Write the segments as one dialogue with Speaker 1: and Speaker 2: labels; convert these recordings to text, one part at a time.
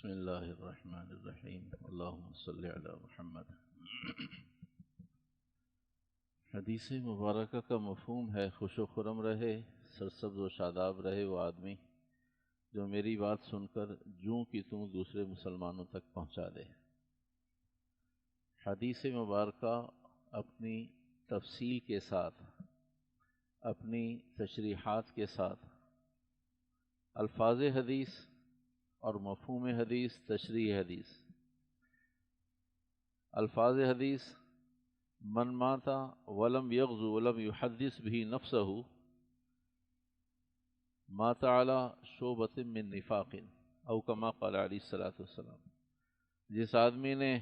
Speaker 1: بسم اللہ الرحمن الرحیم اللہم صلی علی محمد۔ حدیث مبارکہ کا مفہوم ہے خوش و خرم رہے، سرسبز و شاداب رہے وہ آدمی جو میری بات سن کر جوں کی توں دوسرے مسلمانوں تک پہنچا دے۔ حدیث مبارکہ اپنی تفصیل کے ساتھ، اپنی تشریحات کے ساتھ، الفاظ حدیث اور مفہوم حدیث، تشریح حدیث۔ الفاظ حدیث: من مات ولم یغزو ولم یحدث به نفسه مات علی شعبۃ من نفاق او کما قال علیہ الصلوۃ والسلام۔ جس آدمی نے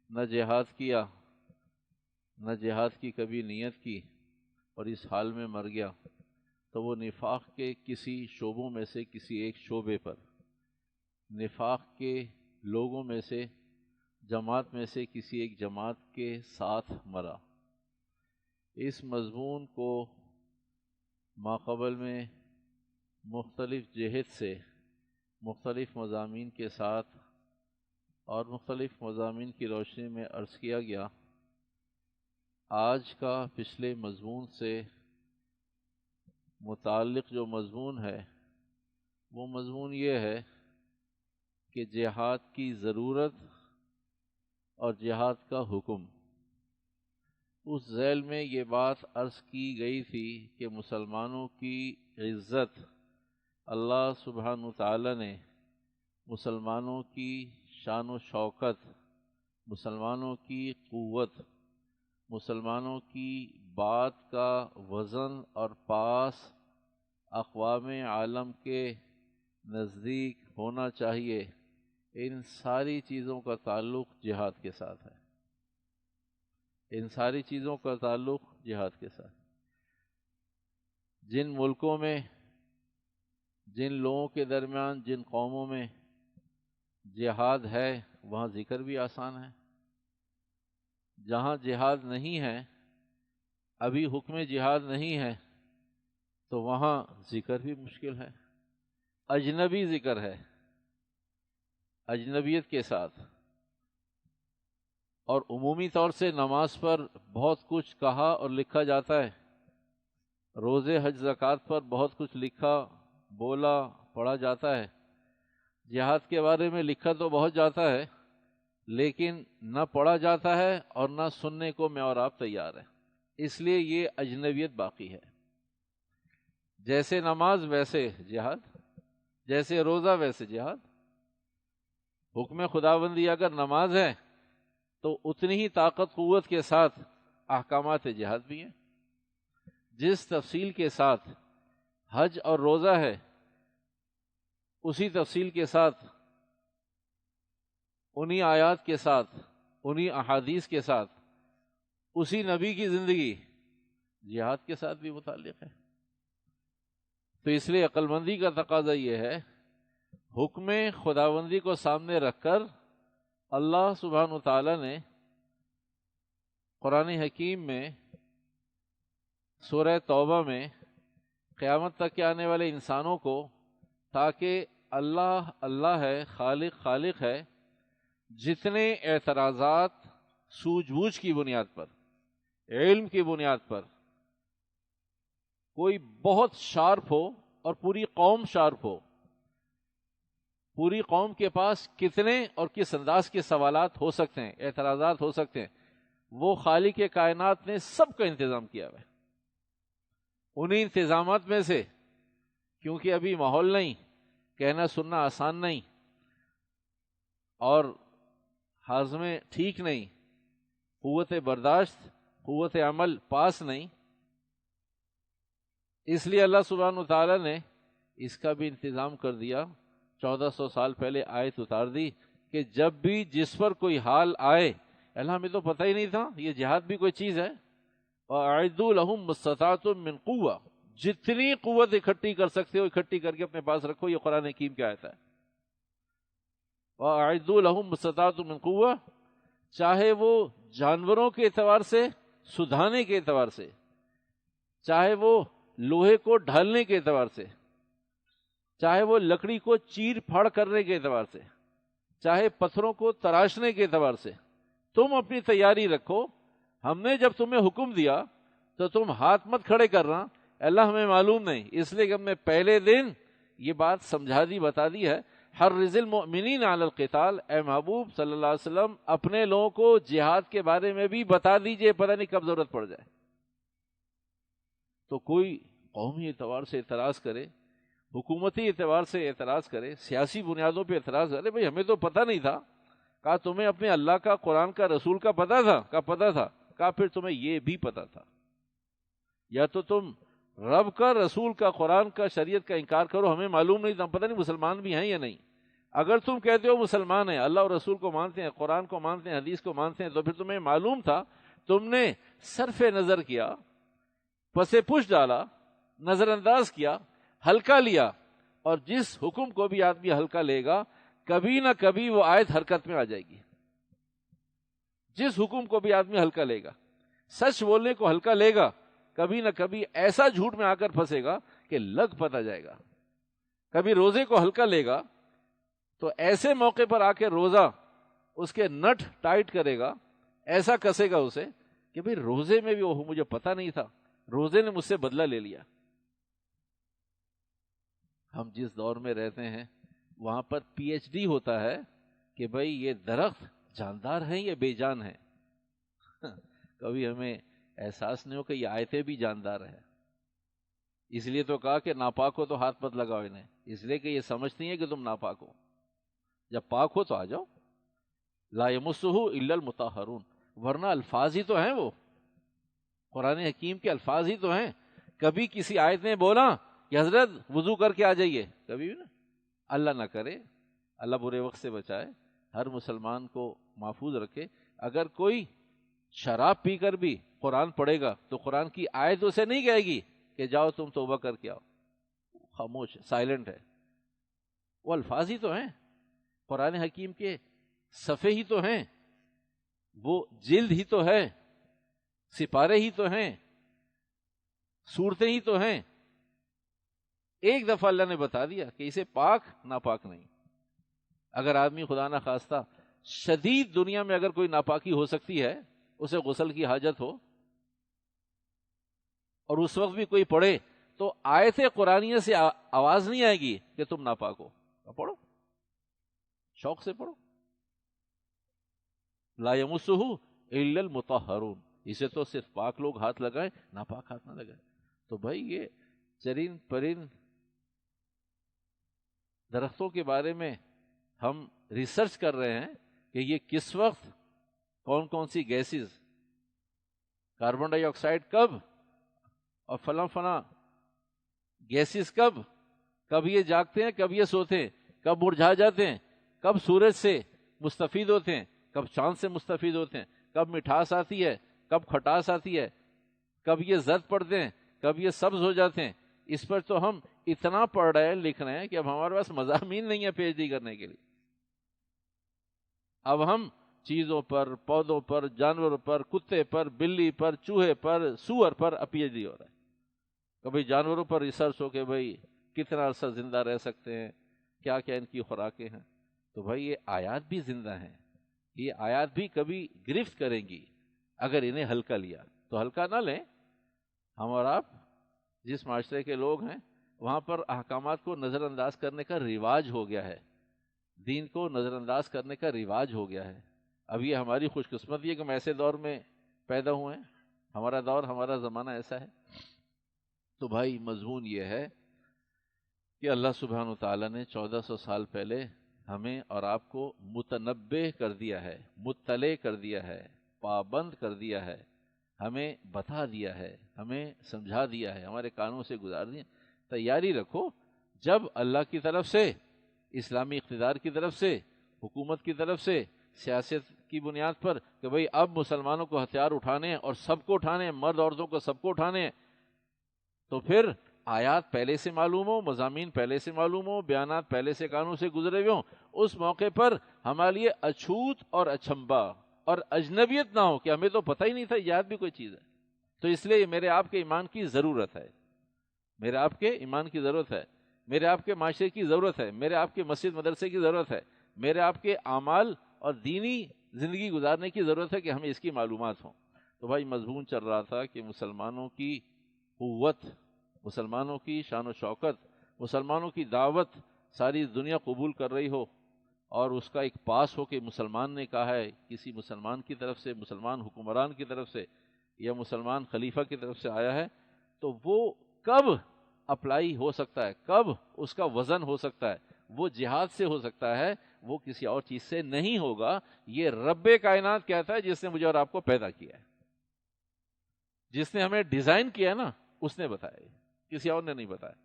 Speaker 1: نہ جہاد کیا، نہ جہاد کی کبھی نیت کی اور اس حال میں مر گیا تو وہ نفاق کے کسی شعبوں میں سے کسی ایک شعبے پر، نفاق کے لوگوں میں سے، جماعت میں سے کسی ایک جماعت کے ساتھ مرا۔ اس مضمون کو ماقبل میں مختلف جہت سے، مختلف مضامین کے ساتھ اور مختلف مضامین کی روشنی میں عرض کیا گیا۔ آج کا پچھلے مضمون سے متعلق جو مضمون ہے وہ مضمون یہ ہے کہ جہاد کی ضرورت اور جہاد کا حکم۔ اس ذیل میں یہ بات عرض کی گئی تھی کہ مسلمانوں کی عزت اللہ سبحانہ وتعالی نے، مسلمانوں کی شان و شوکت، مسلمانوں کی قوت، مسلمانوں کی بات کا وزن اور پاس اقوام عالم کے نزدیک ہونا چاہیے، ان ساری چیزوں کا تعلق جہاد کے ساتھ ہے۔ ان ساری چیزوں کا تعلق جہاد کے ساتھ۔ جن ملکوں میں، جن لوگوں کے درمیان، جن قوموں میں جہاد ہے وہاں ذکر بھی آسان ہے۔ جہاں جہاد نہیں ہے، ابھی حکم جہاد نہیں ہے، تو وہاں ذکر بھی مشکل ہے، اجنبی ذکر ہے، اجنبیت کے ساتھ۔ اور عمومی طور سے نماز پر بہت کچھ کہا اور لکھا جاتا ہے، روزے، حج، زکوٰۃ پر بہت کچھ لکھا، بولا، پڑھا جاتا ہے۔ جہاد کے بارے میں لکھا تو بہت جاتا ہے، لیکن نہ پڑھا جاتا ہے اور نہ سننے کو میں اور آپ تیار ہیں۔ اس لیے یہ اجنبیت باقی ہے۔ جیسے نماز ویسے جہاد، جیسے روزہ ویسے جہاد۔ حکم خداوندی اگر نماز ہے تو اتنی ہی طاقت قوت کے ساتھ احکامات جہاد بھی ہیں۔ جس تفصیل کے ساتھ حج اور روزہ ہے، اسی تفصیل کے ساتھ، انہی آیات کے ساتھ، انہی احادیث کے ساتھ، اسی نبی کی زندگی جہاد کے ساتھ بھی متعلق ہے۔ تو اس لیے عقل مندی کا تقاضا یہ ہے، حکم خداوندی کو سامنے رکھ کر اللہ سبحانہ وتعالی نے قرآن حکیم میں، سورہ توبہ میں، قیامت تک کے آنے والے انسانوں کو، تاکہ اللہ اللہ ہے، خالق خالق ہے، جتنے اعتراضات سوجھ بوجھ کی بنیاد پر، علم کی بنیاد پر کوئی بہت شارپ ہو اور پوری قوم شارپ ہو، پوری قوم کے پاس کتنے اور کس انداز کے سوالات ہو سکتے ہیں، اعتراضات ہو سکتے ہیں، وہ خالق کائنات نے سب کا انتظام کیا ہوا ہے۔ انہی انتظامات میں سے، کیونکہ ابھی ماحول نہیں، کہنا سننا آسان نہیں، اور ہاضمے ٹھیک نہیں، قوت برداشت، قوت عمل پاس نہیں، اس لیے اللہ سبحانہ وتعالی نے اس کا بھی انتظام کر دیا۔ 1400 سال پہلے آیت اتار دی کہ جب بھی جس پر کوئی حال آئے، اللہ ہمیں تو پتہ ہی نہیں تھا یہ جہاد بھی کوئی چیز ہے، وَأَعِدُّوا لَهُم مَّا اسْتَطَعْتُم مِّن قُوَّةٍ، جتنی قوت اکٹھی کر سکتے ہو اکٹھی کر کے اپنے پاس رکھو۔ یہ قرآن حکیم کی آیت ہے، وَأَعِدُّوا لَهُم مَّا اسْتَطَعْتُم مِّن قُوَّةٍ، چاہے وہ جانوروں کے اعتبار سے سدھانے کے اعتبار سے، چاہے وہ لوہے کو ڈھالنے کے اعتبار سے، چاہے وہ لکڑی کو چیر پھاڑ کرنے کے اعتبار سے، چاہے پتھروں کو تراشنے کے اعتبار سے تم اپنی تیاری رکھو. ہم نے جب تمہیں حکم دیا تو تم ہاتھ مت کھڑے کرنا اللہ ہمیں معلوم نہیں، اس لیے کہ ہم نے پہلے دن یہ بات سمجھا دی، بتا دی ہے. حرض المؤمنین علی القتال، اے محبوب صلی اللہ علیہ وسلم اپنے لوگوں کو جہاد کے بارے میں بھی بتا دیجئے، پتہ نہیں کب ضرورت پڑ جائے. تو کوئی قومی اعتبار سے اعتراض کرے، حکومتی اعتبار سے اعتراض کرے، سیاسی بنیادوں پہ اعتراض کرے، بھئی ہمیں تو پتہ نہیں تھا. کہا تمہیں اپنے اللہ کا، قرآن کا، رسول کا پتہ تھا؟ کہا پتہ تھا. کہا پھر تمہیں یہ بھی پتہ تھا. یا تو تم رب کا، رسول کا، قرآن کا، شریعت کا انکار کرو، ہمیں معلوم نہیں تھا، پتہ نہیں مسلمان بھی ہیں یا نہیں. اگر تم کہتے ہو مسلمان ہیں، اللہ اور رسول کو مانتے ہیں، قرآن کو مانتے ہیں، حدیث کو مانتے ہیں، تو پھر تمہیں معلوم تھا. تم نے صرف نظر کیا، پس پش ڈالا، نظر انداز کیا، ہلکا لیا. اور جس حکم کو بھی آدمی ہلکا لے گا کبھی نہ کبھی وہ آیت حرکت میں آ جائے گی. جس حکم کو بھی آدمی ہلکا لے گا، سچ بولنے کو ہلکا لے گا، کبھی نہ کبھی ایسا جھوٹ میں آ کر پھنسے گا کہ لگ پتہ جائے گا. کبھی روزے کو ہلکا لے گا تو ایسے موقع پر آ کے روزہ اس کے نٹ ٹائٹ کرے گا، ایسا کسے گا اسے کہ بھئی روزے میں بھی وہ مجھے پتہ نہیں تھا، روزے نے مجھ سے بدلہ لے لیا. ہم جس دور میں رہتے ہیں وہاں پر پی ایچ ڈی ہوتا ہے کہ بھئی یہ درخت جاندار ہیں یا بے جان ہیں. کبھی ہمیں احساس نہیں ہو کہ یہ آیتیں بھی جاندار ہیں. اس لیے تو کہا کہ ناپاک ہو تو ہاتھ مت لگاؤ انہیں، اس لیے کہ یہ سمجھتی ہیں کہ تم ناپاک ہو. جب پاک ہو تو آ جاؤ. لا یمسہ الا المطہرون، ورنہ الفاظ ہی تو ہیں، وہ قرآن حکیم کے الفاظ ہی تو ہیں. کبھی کسی آیت نے بولا کہ حضرت وضو کر کے آ جائیے؟ کبھی بھی نا. اللہ نہ کرے، اللہ برے وقت سے بچائے، ہر مسلمان کو محفوظ رکھے. اگر کوئی شراب پی کر بھی قرآن پڑھے گا تو قرآن کی آیت اسے نہیں کہے گی کہ جاؤ تم توبہ کر کے آؤ. خاموش، سائلنٹ ہے. وہ الفاظ ہی تو ہیں، قرآن حکیم کے صفحے ہی تو ہیں، وہ جلد ہی تو ہے، سپارے ہی تو ہیں، صورتیں ہی تو ہیں. ایک دفعہ اللہ نے بتا دیا کہ اسے پاک ناپاک نہیں. اگر آدمی خدا نہ خواستہ شدید دنیا میں اگر کوئی ناپاکی ہو سکتی ہے، اسے غسل کی حاجت ہو، اور اس وقت بھی کوئی پڑھے تو آیت قرآنیہ سے آواز نہیں آئے گی کہ تم ناپاک ہو. پڑھو، شوق سے پڑھو. لا یمسہ الا المطہرون، اسے تو صرف پاک لوگ ہاتھ لگائیں، ناپاک ہاتھ نہ لگائیں. تو بھائی یہ چرند پرند درختوں کے بارے میں ہم ریسرچ کر رہے ہیں کہ یہ کس وقت کون کون سی گیسز، کاربن ڈائی آکسائڈ کب، اور فلاں فلاں گیسز کب یہ جاگتے ہیں، کب یہ سوتے ہیں، کب مرجھا جاتے ہیں، کب سورج سے مستفید ہوتے ہیں، کب چاند سے مستفید ہوتے ہیں، کب مٹھاس آتی ہے، کب کھٹاس آتی ہے، کب یہ زرد پڑتے ہیں، کب یہ سبز ہو جاتے ہیں. اس پر تو ہم اتنا پڑھ رہے ہیں، لکھ رہے ہیں کہ اب ہمارے پاس مضامین نہیں ہے پی ایچ ڈی کرنے کے لیے. اب ہم چیزوں پر، پودوں پر، جانوروں پر، کتے پر، بلی پر، چوہے پر، سور پر پی ایچ ڈی ہو رہا ہے. کبھی جانوروں پر ریسرچ ہو کہ بھائی کتنا عرصہ زندہ رہ سکتے ہیں، کیا کیا ان کی خوراکیں ہیں. تو بھائی یہ آیات بھی زندہ ہیں، یہ آیات بھی کبھی گرفت کریں گی اگر انہیں ہلکا لیا. تو ہلکا نہ لیں. ہم اور آپ جس معاشرے کے لوگ ہیں وہاں پر احکامات کو نظر انداز کرنے کا رواج ہو گیا ہے، دین کو نظر انداز کرنے کا رواج ہو گیا ہے. اب یہ ہماری خوش قسمتی ہے کہ ہم ایسے دور میں پیدا ہوئے ہیں، ہمارا دور، ہمارا زمانہ ایسا ہے. تو بھائی مضمون یہ ہے کہ اللہ سبحانہ وتعالیٰ نے 1400 سال پہلے ہمیں اور آپ کو متنبہ کر دیا ہے، مطلع کر دیا ہے، پابند کر دیا ہے، ہمیں بتا دیا ہے، ہمیں سمجھا دیا ہے، ہمارے کانوں سے گزار دیا. تیاری رکھو، جب اللہ کی طرف سے، اسلامی اقتدار کی طرف سے، حکومت کی طرف سے، سیاست کی بنیاد پر کہ بھئی اب مسلمانوں کو ہتھیار اٹھانے ہیں اور سب کو اٹھانے ہیں، مرد عورتوں کو سب کو اٹھانے ہیں، تو پھر آیات پہلے سے معلوم ہو، مضامین پہلے سے معلوم ہو، بیانات پہلے سے کانوں سے گزرے ہوئے ہوں، اس موقع پر ہمارے لیے اچھوت اور اچھمبا اور اجنبیت نہ ہو کہ ہمیں تو پتہ ہی نہیں تھا یاد بھی کوئی چیز ہے. تو اس لیے میرے آپ کے ایمان کی ضرورت ہے، میرے آپ کے ایمان کی ضرورت ہے، میرے آپ کے معاشرے کی ضرورت ہے، میرے آپ کے مسجد مدرسے کی ضرورت ہے. میرے آپ کے اعمال اور دینی زندگی گزارنے کی ضرورت ہے کہ ہمیں اس کی معلومات ہوں۔ تو بھائی مضمون چل رہا تھا کہ مسلمانوں کی قوت، مسلمانوں کی شان و شوکت، مسلمانوں کی دعوت ساری دنیا قبول کر رہی ہو، اور اس کا ایک پاس ہو کہ مسلمان نے کہا ہے، کسی مسلمان کی طرف سے، مسلمان حکمران کی طرف سے یا مسلمان خلیفہ کی طرف سے آیا ہے، تو وہ کب اپلائی ہو سکتا ہے، کب اس کا وزن ہو سکتا ہے؟ وہ جہاد سے ہو سکتا ہے، وہ کسی اور چیز سے نہیں ہوگا۔ یہ رب کائنات کہتا ہے جس نے مجھے اور آپ کو پیدا کیا ہے، جس نے ہمیں ڈیزائن کیا ہے نا، اس نے بتایا، کسی اور نے نہیں بتایا۔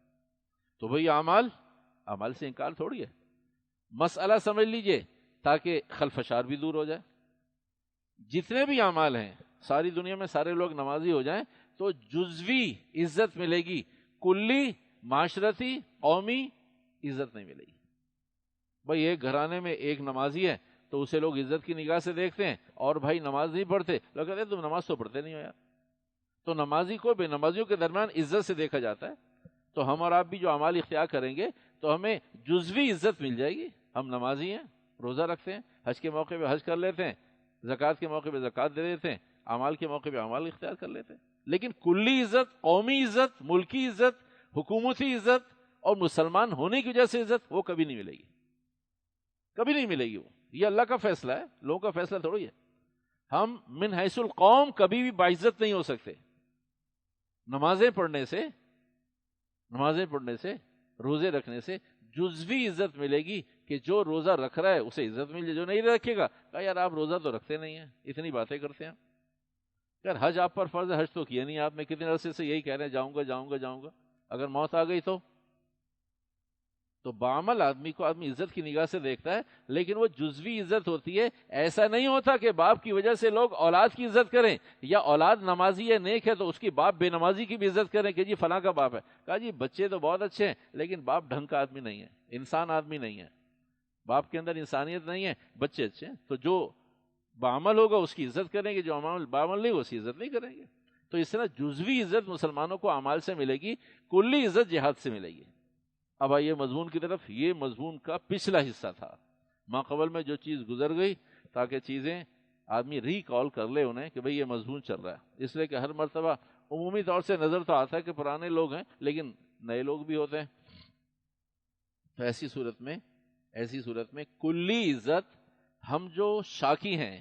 Speaker 1: تو بھئی اعمال سے انکار تھوڑی ہے۔ مسئلہ سمجھ لیجئے تاکہ خلفشار بھی دور ہو جائے۔ جتنے بھی اعمال ہیں، ساری دنیا میں سارے لوگ نمازی ہو جائیں تو جزوی عزت ملے گی، کلی معاشرتی قومی عزت نہیں ملے گی۔ بھائی ایک گھرانے میں ایک نمازی ہے تو اسے لوگ عزت کی نگاہ سے دیکھتے ہیں، اور بھائی نماز نہیں پڑھتے، لوگ کہتے ہیں تم نماز تو پڑھتے نہیں ہو یار۔ تو نمازی کو بے نمازیوں کے درمیان عزت سے دیکھا جاتا ہے۔ تو ہم اور آپ بھی جو اعمال اختیار کریں گے تو ہمیں جزوی عزت مل جائے گی۔ ہم نمازی ہیں، روزہ رکھتے ہیں، حج کے موقع پہ حج کر لیتے ہیں، زکوٰۃ کے موقع پہ زکوٰۃ دے دیتے ہیں، اعمال کے موقع پہ اعمال اختیار کر لیتے ہیں، لیکن کلی عزت، قومی عزت، ملکی عزت، حکومتی عزت اور مسلمان ہونے کی وجہ سے عزت، وہ کبھی نہیں ملے گی، کبھی نہیں ملے گی۔ وہ یہ اللہ کا فیصلہ ہے، لوگوں کا فیصلہ تھوڑی ہے۔ ہم من حیث القوم کبھی بھی باعزت نہیں ہو سکتے۔ نمازیں پڑھنے سے، روزے رکھنے سے جزوی عزت ملے گی کہ جو روزہ رکھ رہا ہے اسے عزت مل جائے، جو نہیں رکھے گا کہا یار آپ روزہ تو رکھتے نہیں ہیں، اتنی باتیں کرتے ہیں یار، حج آپ پر فرض ہے، حج تو کیا نہیں آپ نے، کتنے عرصے سے یہی کہہ رہے ہیں جاؤں گا، اگر موت آ گئی تو بعمل آدمی کو آدمی عزت کی نگاہ سے دیکھتا ہے، لیکن وہ جزوی عزت ہوتی ہے۔ ایسا نہیں ہوتا کہ باپ کی وجہ سے لوگ اولاد کی عزت کریں، یا اولاد نمازی یا نیک ہے تو اس کی باپ بے نمازی کی بھی عزت کریں کہ جی فلاں کا باپ ہے۔ کہا جی بچے تو بہت اچھے ہیں لیکن باپ ڈھنگ کا آدمی نہیں ہے، انسان آدمی نہیں ہے، باپ کے اندر انسانیت نہیں ہے، بچے اچھے ہیں۔ تو جو بعمل ہوگا اس کی عزت کریں گے، جو بعمل نہیں اس کی عزت نہیں کریں گے۔ تو اس طرح جزوی عزت مسلمانوں کو اعمال سے ملے گی، کلی عزت جہاد سے ملے گی۔ اب آئیے مضمون کی طرف۔ یہ مضمون کا پچھلا حصہ تھا، ماقبل میں جو چیز گزر گئی، تاکہ چیزیں آدمی ریکال کر لے انہیں کہ بھئی یہ مضمون چل رہا ہے۔ اس لیے کہ ہر مرتبہ عمومی طور سے نظر تو آتا ہے کہ پرانے لوگ ہیں لیکن نئے لوگ بھی ہوتے ہیں۔ تو ایسی صورت میں کلی عزت، ہم جو شاکی ہیں،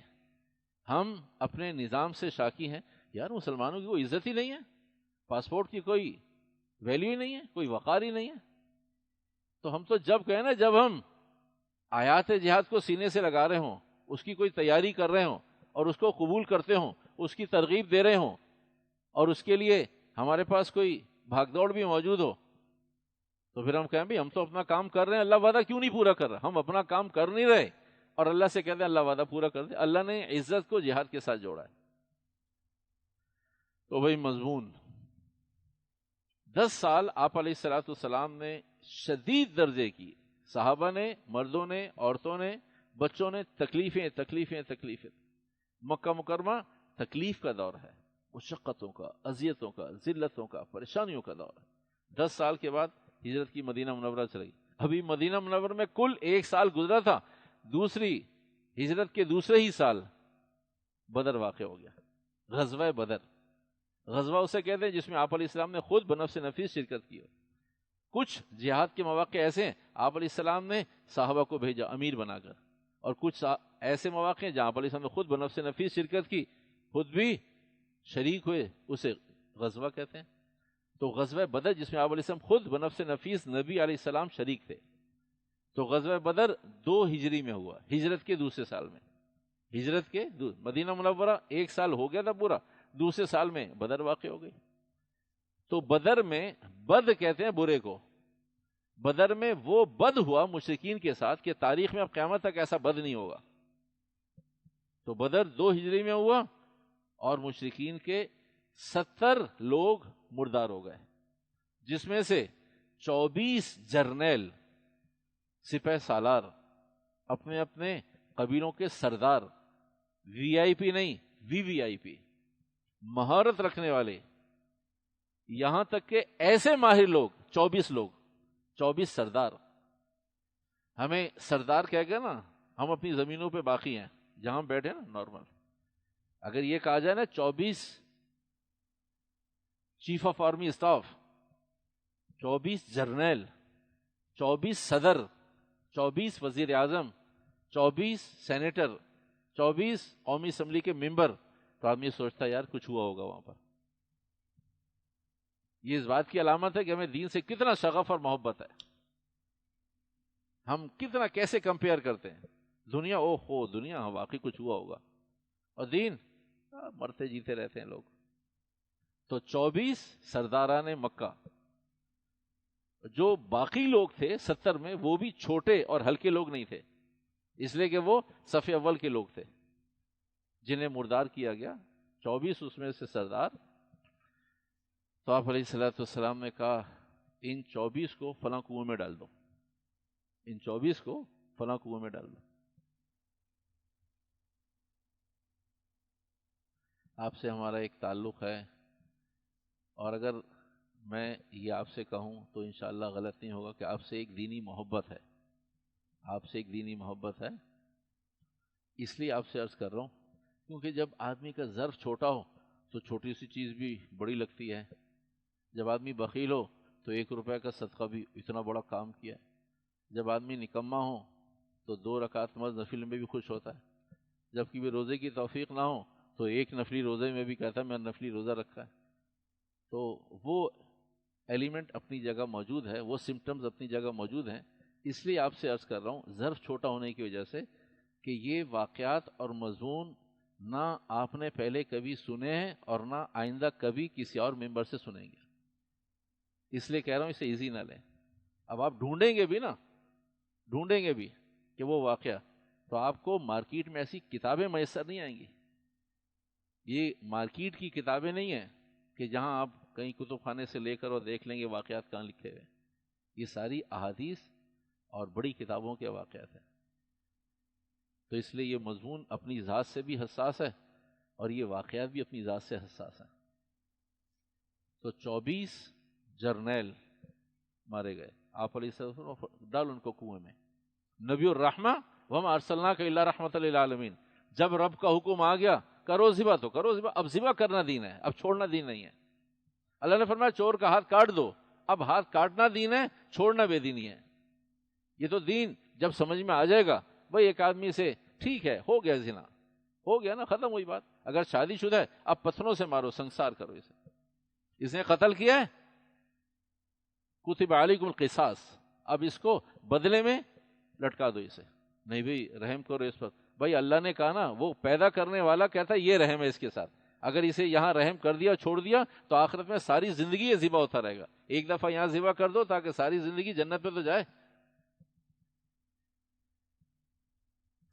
Speaker 1: ہم اپنے نظام سے شاکی ہیں، یار مسلمانوں کی کوئی عزت ہی نہیں ہے، پاسپورٹ کی کوئی ویلیو ہی نہیں ہے، کوئی وقار ہی نہیں ہے۔ تو ہم تو جب کہیں نا، جب ہم آیات جہاد کو سینے سے لگا رہے ہوں، اس کی کوئی تیاری کر رہے ہوں اور اس کو قبول کرتے ہوں، اس کی ترغیب دے رہے ہوں، اور اس کے لیے ہمارے پاس کوئی بھاگ دوڑ بھی موجود ہو، تو پھر ہم کہیں بھی ہم تو اپنا کام کر رہے ہیں، اللہ وعدہ کیوں نہیں پورا کر رہا؟ ہم اپنا کام کر نہیں رہے اور اللہ سے کہتے ہیں اللہ وعدہ پورا کر دے۔ اللہ نے عزت کو جہاد کے ساتھ جوڑا ہے۔ تو بھائی مضمون 10 سال آپ علیہ الصلوۃ والسلام نے شدید درجے کی، صحابہ نے، مردوں نے، عورتوں نے، بچوں نے تکلیفیں۔ مکہ مکرمہ تکلیف کا دور ہے، مشقتوں کا، اذیتوں کا، ذلتوں کا، پریشانیوں کا دور ہے۔ 10 سال کے بعد ہجرت کی مدینہ منورہ چلی گئی۔ ابھی مدینہ منورہ میں کل 1 سال گزرا تھا، دوسری ہجرت کے دوسرے ہی سال بدر واقع ہو گیا، غزوہ بدر۔ غزوہ اسے کہتے ہیں جس میں آپ علیہ السلام نے خود بنفس نفیس شرکت کی۔ کچھ جہاد کے مواقع ایسے ہیں آپ علیہ السلام نے صحابہ کو بھیجا امیر بنا کر، اور کچھ ایسے مواقع ہیں جہاں آپ علیہ السلام نے خود بنفس نفیس شرکت کی، خود بھی شریک ہوئے، اسے غزوہ کہتے ہیں۔ تو غزوہ بدر جس میں آپ علیہ السلام خود بنفس نفیس نبی علیہ السلام شریک تھے، تو غزوہ بدر 2 ہجری میں ہوا، ہجرت کے دوسرے سال میں۔ ہجرت کے مدینہ منورہ 1 سال ہو گیا تھا پورا، دوسرے سال میں بدر واقع ہو گئی۔ تو بدر میں بد کہتے ہیں برے کو، بدر میں وہ بد ہوا مشرکین کے ساتھ کہ تاریخ میں اب قیامت تک ایسا بد نہیں ہوگا۔ تو بدر 2 ہجری میں ہوا اور مشرکین کے 70 لوگ مردار ہو گئے، جس میں سے 24 جرنیل، سپہ سالار، اپنے اپنے قبیلوں کے سردار، وی آئی پی نہیں، وی آئی پی، مہارت رکھنے والے، یہاں تک کہ ایسے ماہر لوگ 24 سردار۔ ہمیں سردار کہہ گیا نا، ہم اپنی زمینوں پہ باقی ہیں جہاں ہم بیٹھے نا نارمل. اگر یہ کہا جائے نا 24 چیف آف آرمی اسٹاف، 24 جرنیل، 24 صدر، 24 وزیر اعظم، 24 سینیٹر، 24 قومی اسمبلی کے ممبر، تو آدمی سوچتا ہے یار کچھ ہوا ہوگا وہاں پر. یہ اس بات کی علامت ہے کہ ہمیں دین سے کتنا شغف اور محبت ہے. ہم کتنا کیسے کمپیئر کرتے ہیں. دنیا او ہو دنیا، واقعی کچھ ہوا ہوگا، اور دین مرتے جیتے رہتے ہیں لوگ. تو 24 سرداران مکہ، جو باقی لوگ تھے 70 میں، وہ بھی چھوٹے اور ہلکے لوگ نہیں تھے، اس لیے کہ وہ صف اول کے لوگ تھے جنہیں مردار کیا گیا. 24 اس میں سے سردار. تو آپ علیہ الصلوۃ والسلام نے کہا ان 24 کو فلاں کنویں میں ڈال دو، ان 24 کو فلاں کنویں میں ڈال دو. آپ سے ہمارا ایک تعلق ہے، اور اگر میں یہ آپ سے کہوں تو انشاءاللہ غلط نہیں ہوگا کہ آپ سے ایک دینی محبت ہے، آپ سے ایک دینی محبت ہے. اس لیے آپ سے عرض کر رہا ہوں کیونکہ جب آدمی کا ظرف چھوٹا ہو تو چھوٹی سی چیز بھی بڑی لگتی ہے. جب آدمی بخیل ہو تو 1 روپے کا صدقہ بھی اتنا بڑا کام کیا ہے. جب آدمی نکما ہو تو 2 رکعت نماز نفل میں بھی خوش ہوتا ہے. جب کہ بھی روزے کی توفیق نہ ہو تو ایک نفلی روزے میں بھی کہتا ہے میں نفلی روزہ رکھا ہے. تو وہ ایلیمنٹ اپنی جگہ موجود ہے، وہ سمپٹمز اپنی جگہ موجود ہیں. اس لیے آپ سے عرض کر رہا ہوں ظرف چھوٹا ہونے کی وجہ سے کہ یہ واقعات اور مضمون نہ آپ نے پہلے کبھی سنے ہیں اور نہ آئندہ کبھی کسی اور ممبر سے سنیں گے. اس لیے کہہ رہا ہوں اسے ایزی نہ لیں. اب آپ ڈھونڈیں گے بھی نا، ڈھونڈیں گے بھی کہ وہ واقعہ، تو آپ کو مارکیٹ میں ایسی کتابیں میسر نہیں آئیں گی. یہ مارکیٹ کی کتابیں نہیں ہیں کہ جہاں آپ کہیں کتب خانے سے لے کر اور دیکھ لیں گے واقعات کہاں لکھے ہوئے. یہ ساری احادیث اور بڑی کتابوں کے واقعات ہیں. تو اس لیے یہ مضمون اپنی ذات سے بھی حساس ہے اور یہ واقعات بھی اپنی ذات سے حساس ہیں. تو 24 جرنیل مارے گئے. آپ علیہ السلام ڈال ان کو کنویں میں. نبی الرحمہ وما ارسلناک الا رحمۃ للعالمین. جب رب کا حکم آ گیا کرو ذبح تو کرو ذبح. اب ذبح کرنا دین ہے، اب چھوڑنا دین نہیں ہے. اللہ نے فرمایا چور کا ہاتھ کاٹ دو. اب ہاتھ کاٹنا دین ہے، چھوڑنا بے دینی ہے. یہ تو دین جب سمجھ میں آ جائے گا، بھائی ایک آدمی سے ٹھیک ہے ہو گیا زنا، ہو گیا نا، ختم ہوئی بات. اگر شادی شدہ ہے اب پتھروں سے مارو، سنسار کرو اسے. اس نے قتل کیا ہے، کتب علیکم القصاص، اب اس کو بدلے میں لٹکا دو اسے. نہیں بھائی رحم کرو اس پر. بھائی اللہ نے کہا نا، وہ پیدا کرنے والا کہتا ہے یہ رحم ہے اس کے ساتھ. اگر اسے یہاں رحم کر دیا چھوڑ دیا تو آخرت میں ساری زندگی یہ ذبح ہوتا رہے گا. ایک دفعہ یہاں ذبح کر دو تاکہ ساری زندگی جنت پہ تو جائے.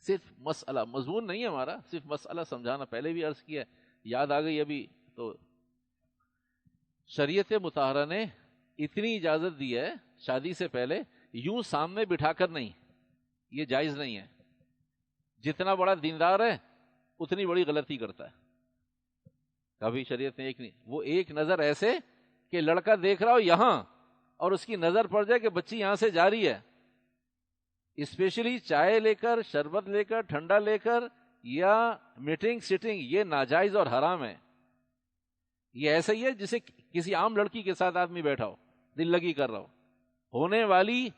Speaker 1: صرف مسئلہ مضمون نہیں ہے ہمارا، صرف مسئلہ سمجھانا. پہلے بھی عرض کیا، یاد آ گئی ابھی. تو شریعت مطہرہ نے اتنی اجازت دی ہے شادی سے پہلے یوں سامنے بٹھا کر نہیں، یہ جائز نہیں ہے. جتنا بڑا دیندار ہے اتنی بڑی غلطی کرتا ہے. کبھی شریعت نے ایک نہیں، وہ ایک نظر ایسے کہ لڑکا دیکھ رہا ہو یہاں اور اس کی نظر پڑ جائے کہ بچی یہاں سے جا رہی ہے، اسپیشلی چائے لے کر، شربت لے کر، ٹھنڈا لے کر، یا میٹنگ سیٹنگ، یہ ناجائز اور حرام ہے. یہ ایسا ہی ہے جسے کسی عام لڑکی کے ساتھ آدمی بیٹھا ہو، دل لگی کر رہا ہو. ہونے والی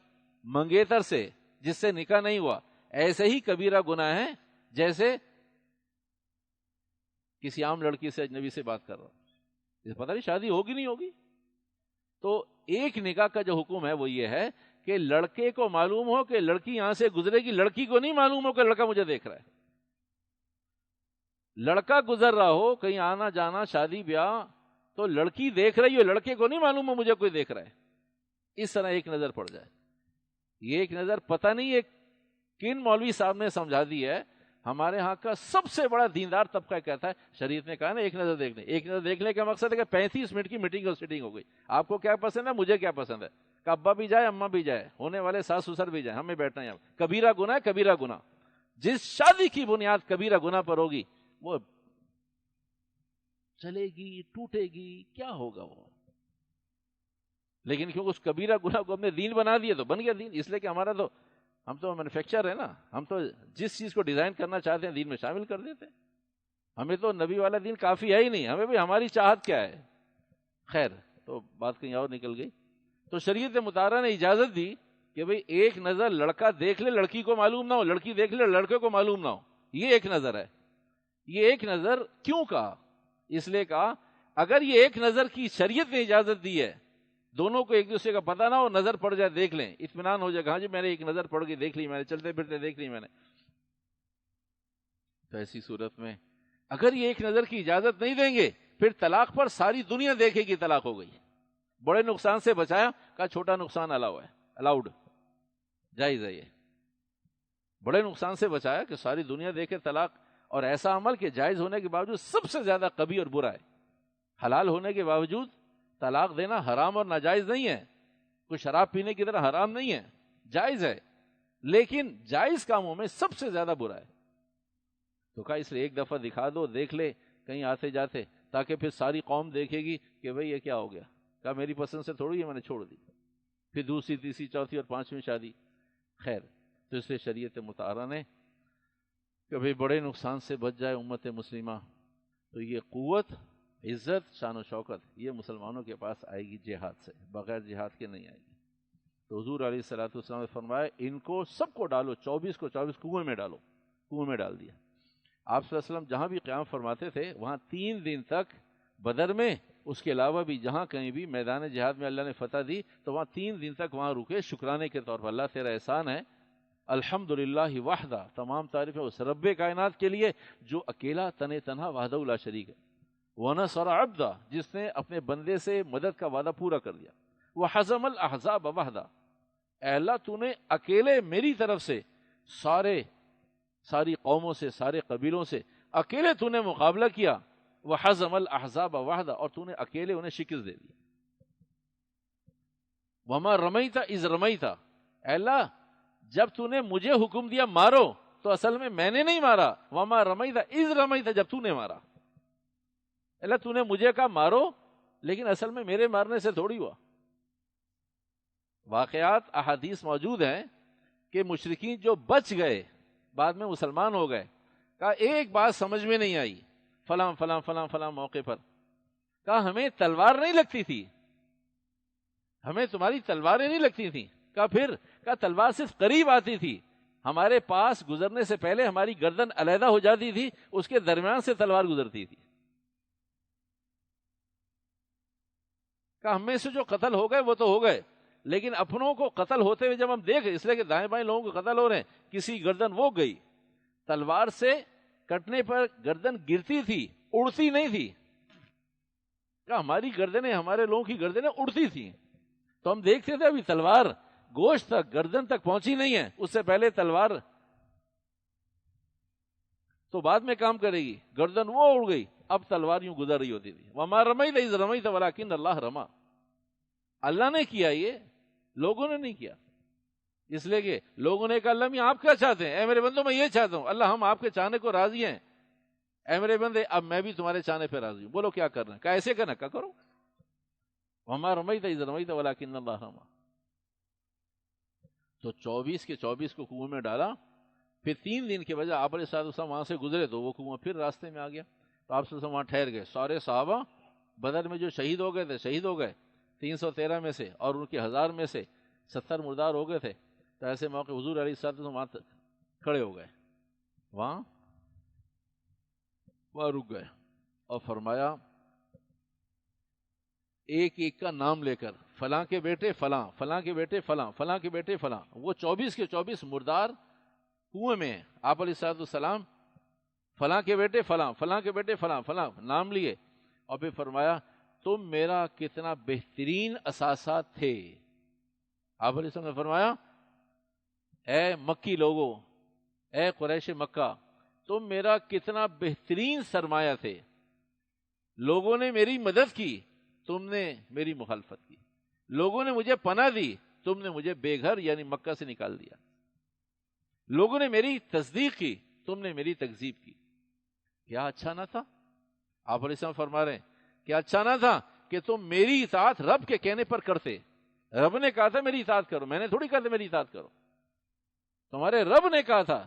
Speaker 1: منگیتر سے جس سے نکاح نہیں ہوا ایسے ہی کبیرہ گناہ ہے جیسے کسی عام لڑکی سے اجنبی سے بات کر رہا ہو. پتہ نہیں شادی ہوگی نہیں ہوگی. تو ایک نکاح کا جو حکم ہے وہ یہ ہے کہ لڑکے کو معلوم ہو کہ لڑکی یہاں سے گزرے گی، لڑکی کو نہیں معلوم ہو کہ لڑکا مجھے دیکھ رہا ہے. لڑکا گزر رہا ہو کہیں آنا جانا شادی بیاہ، تو لڑکی دیکھ رہی ہو، لڑکے کو نہیں معلوم ہو مجھے کوئی دیکھ رہا ہے. اس طرح ایک نظر پڑ جائے. یہ ایک نظر پتہ نہیں ایک کن مولوی صاحب نے سمجھا دی ہے. ہمارے ہاں کا سب سے بڑا دیندار طبقہ کہتا ہے شریعت نے کہا نا ایک نظر دیکھنے. ایک نظر دیکھنے کا مقصد ہے کہ 35 منٹ کی میٹنگ اور سیٹنگ ہو گئی. آپ کو کیا پسند ہے، مجھے کیا پسند ہے، کہ ابا بھی جائے اماں بھی جائے، ہونے والے ساس سسر بھی جائیں، ہمیں بیٹھنا ہے. کبیرہ گناہ ہے، کبیرہ گناہ. جس شادی کی بنیاد کبیرہ گناہ پر ہوگی وہ چلے گی، ٹوٹے گی، کیا ہوگا وہ. لیکن کیونکہ اس کبیرہ گناہ کو ہم نے دین بنا دیا تو بن گیا دین. اس لیے کہ ہمارا تو ہم تو مینوفیکچر ہے نا، ہم تو جس چیز کو ڈیزائن کرنا چاہتے ہیں دین میں شامل کر دیتے ہیں. ہمیں تو نبی والا دین کافی ہے ہی نہیں، ہمیں بھی ہماری چاہت کیا ہے. خیر، تو بات کہیں اور نکل گئی. تو شریعت مطہرہ نے اجازت دی کہ بھئی ایک نظر لڑکا دیکھ لے لڑکی کو معلوم نہ ہو، لڑکی دیکھ لے لڑکے کو معلوم نہ ہو. یہ ایک نظر ہے. یہ ایک نظر کیوں کہا؟ اس لیے کہا اگر یہ ایک نظر کی شریعت نے اجازت دی ہے، دونوں کو ایک دوسرے کا پتہ نہ ہو، نظر پڑ جائے دیکھ لیں، اطمینان ہو جائے کہ ہاں جی میں نے ایک نظر پڑ گئی دیکھ لی، میں نے چلتے پھرتے دیکھ لی میں نے. تو ایسی صورت میں اگر یہ ایک نظر کی اجازت نہیں دیں گے، پھر طلاق پر ساری دنیا دیکھے گی طلاق ہو گئی. بڑے نقصان سے بچایا، کہا چھوٹا نقصان الاؤ ہے، الاؤڈ، جائز ہے. یہ بڑے نقصان سے بچایا کہ ساری دنیا دیکھے طلاق، اور ایسا عمل کہ جائز ہونے کے باوجود سب سے زیادہ قبیح اور برا ہے. حلال ہونے کے باوجود طلاق دینا حرام اور ناجائز نہیں ہے. کوئی شراب پینے کی طرح حرام نہیں ہے، جائز ہے، لیکن جائز کاموں میں سب سے زیادہ برا ہے. تو کہا اس لیے ایک دفعہ دکھا دو، دیکھ لے کہیں آتے جاتے، تاکہ پھر ساری قوم دیکھے گی کہ بھئی یہ کیا ہو گیا. کہا میری پسند سے تھوڑی ہے، میں نے چھوڑ دی. پھر دوسری تیسری چوتھی اور پانچویں شادی. خیر، تو اس لیے شریعت مطہرہ نے کہ بھئی بڑے نقصان سے بچ جائے امت مسلمہ، تو یہ قوت، عزت، شان و شوکت یہ مسلمانوں کے پاس آئے گی جہاد سے، بغیر جہاد کے نہیں آئے گی. تو حضور علیہ الصلوۃ والسلام نے فرمایا ان کو سب کو ڈالو، 24 کو 24 کنویں میں ڈالو. کنویں میں ڈال دیا. آپ صلی اللہ علیہ وسلم جہاں بھی قیام فرماتے تھے وہاں 3 دن تک، بدر میں، اس کے علاوہ بھی جہاں کہیں بھی میدان جہاد میں اللہ نے فتح دی تو وہاں 3 دن تک وہاں رکے، شکرانے کے طور پر. اللہ تیرا احسان ہے، الحمدللہ وحدہ، تمام تعریفیں اس رب کائنات کے لیے جو اکیلا تنہا وحدہ لا شریک ہے. وَنَصَرَ عَبْدَ، جس نے اپنے بندے سے مدد کا وعدہ پورا کر دیا. وَحَزَمَ الْأَحْزَابَ وَحْدَ، اے اللہ تو نے اکیلے میری طرف سے ساری قوموں سے، سارے قبیلوں سے اکیلے تو نے مقابلہ کیا. وَحَزَمَ الْأَحْزَابَ وَحْدَ، اور تو نے اکیلے انہیں شکست دے دی. وَمَا رَمَيْتَ إِذْ رَمَيْتَ، اے اللہ جب تو نے مجھے حکم دیا مارو تو اصل میں نے نہیں مارا. وَمَا رَمَيْتَ إِذْ رَمَيْتَ، جب تو نے مارا. اللہ تو نے مجھے کہا مارو، لیکن اصل میں میرے مارنے سے تھوڑی ہوا. واقعات احادیث موجود ہیں کہ مشرکین جو بچ گئے بعد میں مسلمان ہو گئے، کہا ایک بات سمجھ میں نہیں آئی فلاں فلاں فلاں فلاں موقع پر، کہا ہمیں تلوار نہیں لگتی تھی، ہمیں تمہاری تلواریں نہیں لگتی تھیں. کہا پھر، کہا تلوار صرف قریب آتی تھی، ہمارے پاس گزرنے سے پہلے ہماری گردن علیحدہ ہو جاتی تھی، اس کے درمیان سے تلوار گزرتی تھی. کہا ہم میں سے جو قتل ہو گئے وہ تو ہو گئے، لیکن اپنوں کو قتل ہوتے ہوئے جب ہم دیکھ، اس لیے کہ دائیں بائیں لوگوں کو قتل ہو رہے ہیں، کسی گردن وہ گئی، تلوار سے کٹنے پر گردن گرتی تھی، اڑتی نہیں تھی. کہا ہماری گردنیں، ہمارے لوگوں کی گردنیں اڑتی تھیں، تو ہم دیکھتے تھے ابھی تلوار گوشت تک، گردن تک پہنچی نہیں ہے، اس سے پہلے تلوار تو بعد میں کام کرے گی. گردن وہ اڑ گئی، اب تلوار یوں گزر رہی ہوتی تھی. وَمَا رَمَيْتَ إِذْ رَمَيْتَ وَلَكِنَّ اللَّهَ رَمَى، اللہ نے کیا، یہ لوگوں نے نہیں کیا. اس لیے کہ لوگوں نے کہا اللہ میں آپ کیا چاہتے ہیں؟ اے میرے بندوں میں یہ چاہتا ہوں. اللہ ہم آپ کے چاہنے کو راضی ہیں. اے میرے بندے اب میں بھی تمہارے چاہنے پہ راضی ہوں، بولو کیا کرنا ہے. کہا ایسے کرنا، کیا کرو. وَمَا رَمَيْتَ إِذْ رَمَيْتَ وَلَكِنَّ اللَّهَ رَمَى. تو 24 کے 24 کو کنویں میں ڈالا. پھر 3 دن کے بجائے آپ علیہ الصلوۃ والسلام وہاں سے گزرے تو وہ کنواں پھر راستے میں آ گیا. تو آپ سے وہاں ٹھہر گئے. سارے صحابہ بدر میں جو شہید ہو گئے تھے، شہید ہو گئے 313 میں سے، اور ان کے 1000 میں سے 70 مردار ہو گئے تھے. تو ایسے موقع حضور علیہ الصلوۃ والسلام وہاں کھڑے ہو گئے، وہاں رک گئے اور فرمایا ایک ایک کا نام لے کر، فلاں کے بیٹے فلاں، فلاں کے بیٹے فلاں، فلاں کے بیٹے فلاں. وہ 24 کے 24 مردار کنویں میں ہیں. آپ علیہ الصلوۃ والسلام فلاں کے بیٹے فلاں، فلاں کے بیٹے فلاں، فلاں نام لیے، اور پھر فرمایا تم میرا کتنا بہترین اثاثہ تھے. آپ علیہ السلام نے فرمایا اے مکی لوگو، اے قریش مکہ، تم میرا کتنا بہترین سرمایہ تھے. لوگوں نے میری مدد کی، تم نے میری مخالفت کی. لوگوں نے مجھے پناہ دی، تم نے مجھے بے گھر یعنی مکہ سے نکال دیا. لوگوں نے میری تصدیق کی، تم نے میری تکذیب کی. کیا اچھا نہ تھا؟ آپ علیہ السلام فرما رہے ہیں کیا اچھا نہ تھا کہ تم میری اطاعت رب کے کہنے پر کرتے. رب نے کہا تھا میری اطاعت کرو، میں نے تھوڑی کہا تھا میری اطاعت کرو. تمہارے رب نے کہا تھا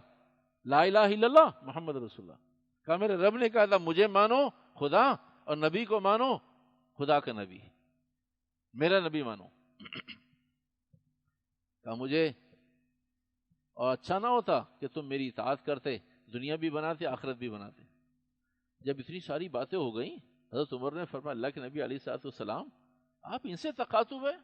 Speaker 1: لا الہ الا اللہ محمد رسول اللہ، کہا میرے رب نے کہا تھا مجھے مانو خدا اور نبی کو مانو خدا کا نبی، میرا نبی مانو. کہا مجھے اور اچھا نہ ہوتا کہ تم میری اطاعت کرتے، دنیا بھی بناتے آخرت بھی بناتے. جب اتنی ساری باتیں ہو گئیں حضرت عمر نے فرمایا اللہ کے نبی علیہ الصلوۃ والسلام آپ ان سے تقاتب ہے،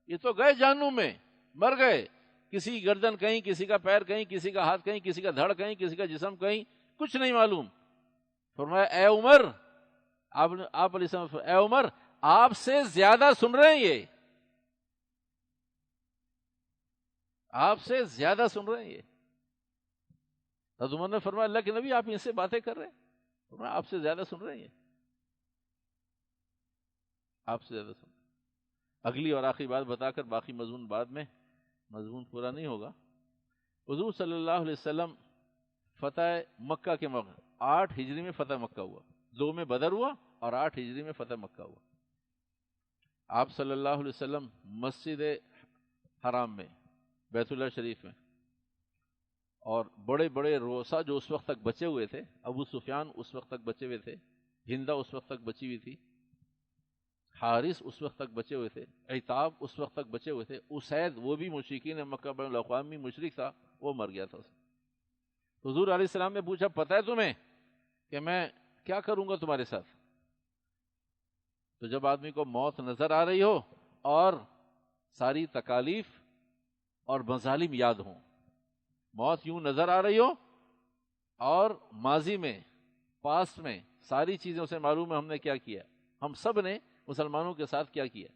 Speaker 1: یہ تو گئے جہنم میں مر گئے، کسی کی گردن کہیں، کسی کا پیر کہیں، کسی کا ہاتھ کہیں، کسی کا دھڑ کہیں، کسی کا جسم کہیں، کچھ نہیں معلوم. فرمایا اے عمر، آپ علیہ السلام اے عمر آپ سے زیادہ سن رہے ہیں، یہ آپ سے زیادہ سن رہے ہیں. یہ حضرت عمر نے فرمایا اللہ کے نبی آپ ان سے باتیں کر رہے ہیں، فرمایا آپ سے زیادہ سن رہے ہیں، آپ سے زیادہ سن رہے ہیں. اگلی اور آخری بات بتا کر باقی مضمون بعد میں، مضمون پورا نہیں ہوگا. حضور صلی اللہ علیہ وسلم فتح مکہ کے موقع 8 ہجری میں فتح مکہ ہوا، 2 میں بدر ہوا اور 8 ہجری میں فتح مکہ ہوا. آپ صلی اللہ علیہ وسلم مسجد حرام میں، بیت اللہ شریف میں، اور بڑے بڑے روسا جو اس وقت تک بچے ہوئے تھے، ابو سفیان اس وقت تک بچے ہوئے تھے، ہندا اس وقت تک بچی ہوئی تھی، حارث اس وقت تک بچے ہوئے تھے، عتاب اس وقت تک بچے ہوئے تھے، اسید وہ بھی مشرکین مکہ بین الاقوامی مشرک تھا، وہ مر گیا تھا. حضور علیہ السلام نے پوچھا پتہ ہے تمہیں کہ میں کیا کروں گا تمہارے ساتھ؟ تو جب آدمی کو موت نظر آ رہی ہو اور ساری تکالیف اور مظالم یاد ہوں، موت یوں نظر آ رہی ہو اور ماضی میں پاسٹ میں ساری چیزیں اسے معلوم ہے ہم نے کیا کیا، ہم سب نے مسلمانوں کے ساتھ کیا کیا.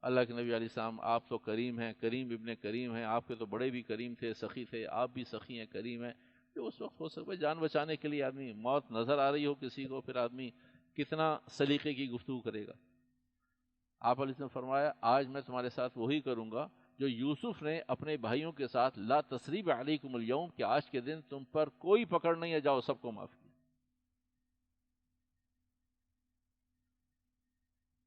Speaker 1: اللہ کے نبی علیہ السلام آپ تو کریم ہیں، کریم ابن کریم ہیں، آپ کے تو بڑے بھی کریم تھے، سخی تھے، آپ بھی سخی ہیں، کریم ہیں. جو اس وقت ہو سکتا ہے جان بچانے کے لیے آدمی، موت نظر آ رہی ہو کسی کو، پھر آدمی کتنا سلیقے کی گفتگو کرے گا. آپ علیہ السلام فرمایا آج میں تمہارے ساتھ وہی کروں گا جو یوسف نے اپنے بھائیوں کے ساتھ لا تثریب علیکم اليوم، کہ آج کے دن تم پر کوئی پکڑ نہیں ہے، جاؤ سب کو معاف کیا.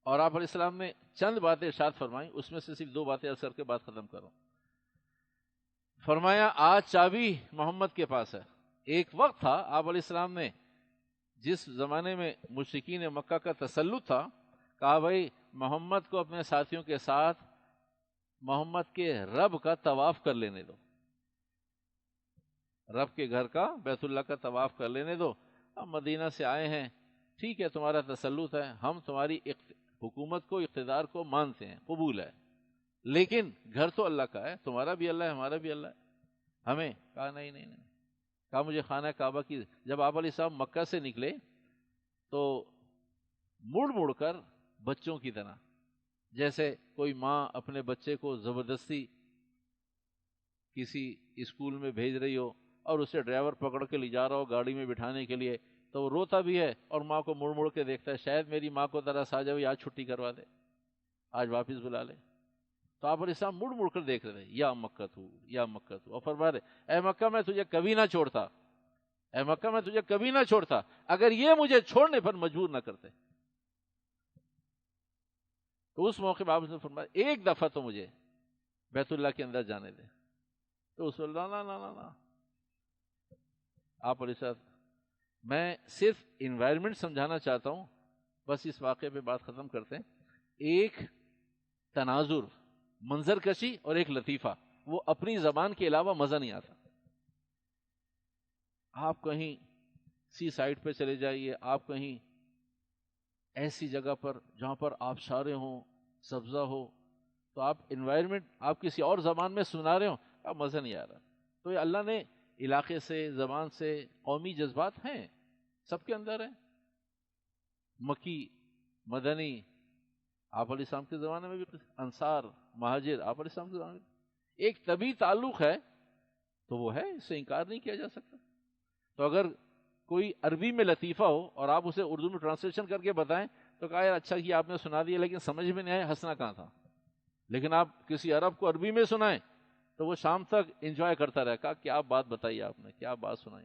Speaker 1: اور آپ علیہ السلام نے چند باتیں ارشاد فرمائیں، اس میں سے صرف 2 باتیں عرض کر کے بات ختم کروں. فرمایا آج چابی محمد کے پاس ہے. ایک وقت تھا آپ علیہ السلام نے جس زمانے میں مشرکین مکہ کا تسلط تھا، کہا بھائی محمد کو اپنے ساتھیوں کے ساتھ محمد کے رب کا طواف کر لینے دو، رب کے گھر کا بیت اللہ کا طواف کر لینے دو. ہم مدینہ سے آئے ہیں، ٹھیک ہے تمہارا تسلط ہے، ہم تمہاری حکومت کو، اقتدار کو مانتے ہیں، قبول ہے، لیکن گھر تو اللہ کا ہے، تمہارا بھی اللہ ہے، ہمارا بھی اللہ ہے. ہمیں کہا نہیں نہیں نہیں، کہا مجھے خانہ کعبہ کی. جب آپ علیہ السلام مکہ سے نکلے تو مڑ مڑ کر بچوں کی طرح، جیسے کوئی ماں اپنے بچے کو زبردستی کسی اسکول میں بھیج رہی ہو اور اسے ڈرائیور پکڑ کے لے جا رہا ہو گاڑی میں بٹھانے کے لیے، تو وہ روتا بھی ہے اور ماں کو مڑ مڑ کے دیکھتا ہے، شاید میری ماں کو ترس آ جائے، آج چھٹی کروا دے، آج واپس بلا لے. تو آپ علیہ السلام مڑ مڑ کر دیکھ رہے تھے، یا مکہ تو یا مکہ تو، اور فرما رہے اے مکہ میں تجھے کبھی نہ چھوڑتا، اے مکہ میں تجھے کبھی نہ چھوڑتا اگر یہ مجھے چھوڑنے پر مجبور نہ کرتے. تو اس موقع پہ آپ نے فرمایا ایک دفعہ تو مجھے بیت اللہ کے اندر جانے دے. تو اس وقت نا آپ علیہ السلام، میں صرف انوائرمنٹ سمجھانا چاہتا ہوں، بس اس واقعے پہ بات ختم کرتے ہیں. ایک تناظر، منظر کشی اور ایک لطیفہ، وہ اپنی زبان کے علاوہ مزہ نہیں آتا. آپ کہیں سی سائڈ پہ چلے جائیے، آپ کہیں ایسی جگہ پر جہاں پر آبشاریں ہوں، سبزہ ہو، تو آپ انوائرمنٹ آپ کسی اور زبان میں سنا رہے ہو، آپ مزہ نہیں آ رہا. تو یہ اللہ نے علاقے سے، زبان سے، قومی جذبات ہیں سب کے اندر ہیں. مکی، مدنی، آپ علیہ السلام کے زمانے میں بھی انصار، مہاجر، آپ علیہ السلام کے زمانے میں ایک طبی تعلق ہے، تو وہ ہے، اس سے انکار نہیں کیا جا سکتا. تو اگر کوئی عربی میں لطیفہ ہو اور آپ اسے اردو میں ٹرانسلیشن کر کے بتائیں تو کہا یار اچھا کیا آپ نے سنا دیا، لیکن سمجھ میں نہیں آیا، ہنسنا کہاں تھا. لیکن آپ کسی عرب کو عربی میں سنائیں تو وہ شام تک انجوائے کرتا رہے، کہا کیا بات بتائی آپ نے، کیا بات سنائی.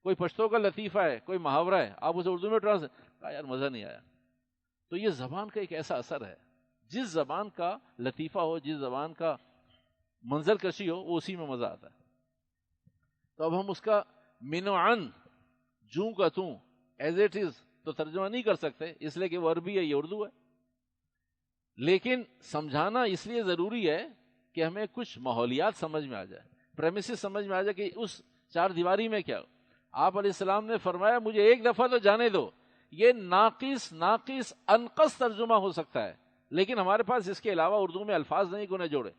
Speaker 1: کوئی پشتو کا لطیفہ ہے، کوئی محاورہ ہے، آپ اسے اردو میں ٹرانسلیٹ، کہا یار مزہ نہیں آیا. تو یہ زبان کا ایک ایسا اثر ہے، جس زبان کا لطیفہ ہو، جس زبان کا منظر کشی ہو وہ اسی میں مزہ آتا ہے. تو اب ہم اس کا من و عن جوں کا توں ایز اٹ از تو ترجمہ نہیں کر سکتے، اس لیے کہ وہ عربی ہے یہ اردو ہے. لیکن سمجھانا اس لیے ضروری ہے کہ ہمیں کچھ ماحولیات سمجھ میں آ جائے، پریمیسز سمجھ میں آ جائے کہ اس چار دیواری میں کیا. آپ علیہ السلام نے فرمایا مجھے ایک دفعہ تو جانے دو. یہ ناقص انقص ترجمہ ہو سکتا ہے، لیکن ہمارے پاس اس کے علاوہ اردو میں الفاظ نہیں کو نہ جوڑے.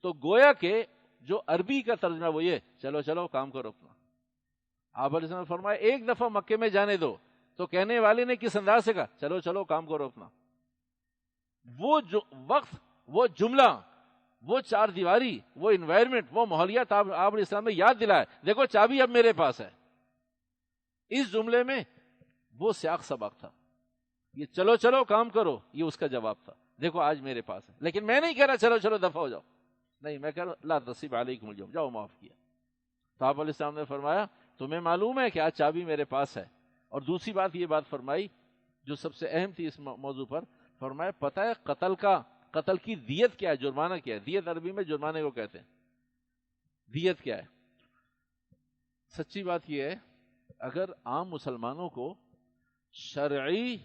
Speaker 1: تو گویا کہ جو عربی کا ترجمہ وہ یہ چلو چلو کام کرو اپنا. آپ علیہ السلام نے فرمایا ایک دفعہ مکے میں جانے دو، تو کہنے والے نے کس انداز سے کہا چلو چلو کام کرو اپنا. وہ جو وقت، وہ جملہ، وہ چار دیواری، وہ انوائرمنٹ، وہ ماحولیات آپ علیہ السلام نے یاد دلایا. دیکھو چابی اب میرے پاس ہے. اس جملے میں وہ سیاق سباق تھا، یہ چلو چلو کام کرو یہ اس کا جواب تھا. دیکھو آج میرے پاس ہے، لیکن میں نہیں کہہ رہا چلو چلو دفع ہو جاؤ، نہیں، میں کہہ رہا لا تصریف علیکم اليوم، جاؤ معاف کیا. تو آپ علیہ السلام نے فرمایا تمہیں معلوم ہے کہ آج چابی میرے پاس ہے. اور دوسری بات یہ بات فرمائی جو سب سے اہم تھی اس موضوع پر، فرمایا پتہ ہے قتل کی دیت کیا ہے، جرمانہ کیا ہے. دیت عربی میں جرمانے کو کہتے ہیں. دیت کیا ہے؟ سچی بات یہ ہے اگر عام مسلمانوں کو شرعی